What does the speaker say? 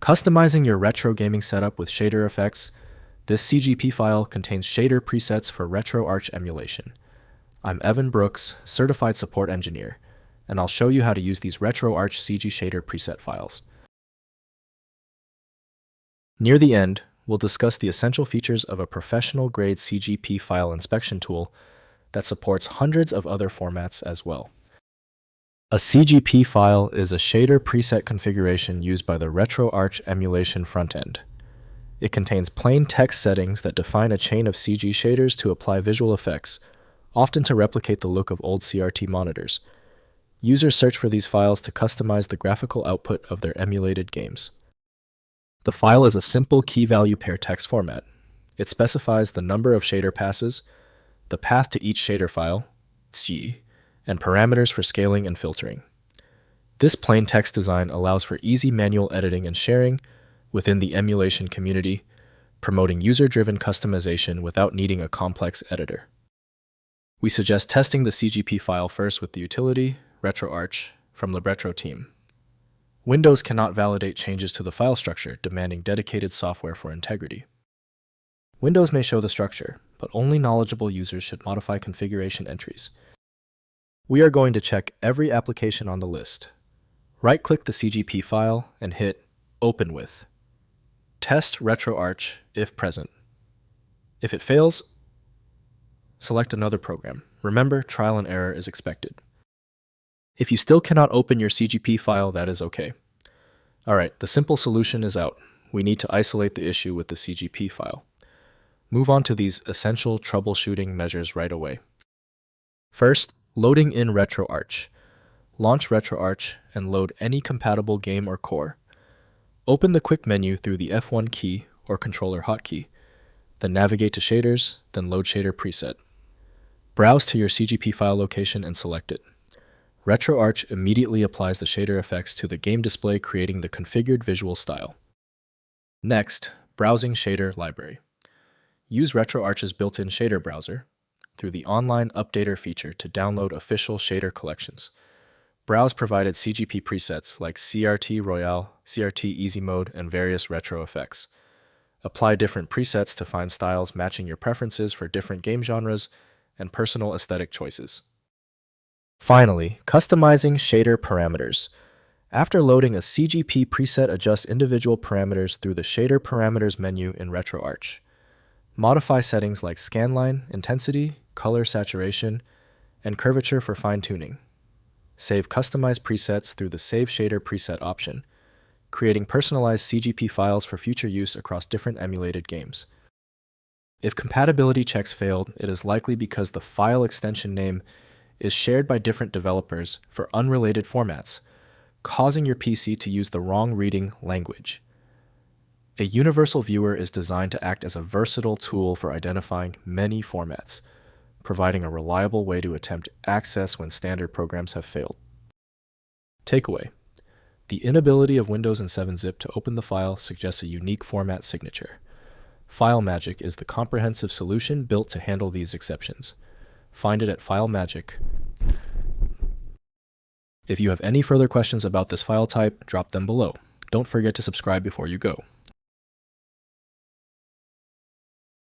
Customizing your retro gaming setup with shader effects, this CGP file contains shader presets for RetroArch emulation. I'm Evan Brooks, Certified Support Engineer, and I'll show you how to use these RetroArch CG shader preset files. Near the end, we'll discuss the essential features of a professional-grade CGP file inspection tool that supports hundreds of other formats as well. A CGP file is a shader preset configuration used by the RetroArch emulation frontend. It contains plain text settings that define a chain of CG shaders to apply visual effects, often to replicate the look of old CRT monitors. Users search for these files to customize the graphical output of their emulated games. The file is a simple key-value pair text format. It specifies the number of shader passes, the path to each shader file, xi, and parameters for scaling and filtering. This plain text design allows for easy manual editing and sharing within the emulation community, promoting user-driven customization without needing a complex editor. We suggest testing the CGP file first with the utility RetroArch from the Retro team. Windows cannot validate changes to the file structure, demanding dedicated software for integrity. Windows may show the structure, but only knowledgeable users should modify configuration entries. We are going to check every application on the list. Right-click the CGP file and hit Open With. Test RetroArch if present. If it fails, select another program. Remember, trial and error is expected. If you still cannot open your CGP file, that is okay. Alright, the simple solution is out. We need to isolate the issue with the CGP file. Move on to these essential troubleshooting measures right away. First, loading in RetroArch. Launch RetroArch and load any compatible game or core. Open the quick menu through the F1 key or controller hotkey. Then navigate to Shaders, then Load Shader Preset. Browse to your CGP file location and select it. RetroArch immediately applies the shader effects to the game display, creating the configured visual style. Next, browsing shader library. Use RetroArch's built-in shader browser through the online updater feature to download official shader collections. Browse provided CGP presets like CRT Royale, CRT Easy Mode, and various retro effects. Apply different presets to find styles matching your preferences for different game genres and personal aesthetic choices. Finally, customizing shader parameters. After loading a CGP preset, adjust individual parameters through the Shader Parameters menu in RetroArch. Modify settings like scanline, intensity, color saturation, and curvature for fine-tuning. Save customized presets through the Save Shader Preset option, creating personalized CGP files for future use across different emulated games. If compatibility checks failed, it is likely because the file extension name is shared by different developers for unrelated formats, causing your PC to use the wrong reading language. A universal viewer is designed to act as a versatile tool for identifying many formats, providing a reliable way to attempt access when standard programs have failed. Takeaway: the inability of Windows and 7-zip to open the file suggests a unique format signature. FileMagick is the comprehensive solution built to handle these exceptions. Find it at FileMagick. If you have any further questions about this file type, drop them below. Don't forget to subscribe before you go.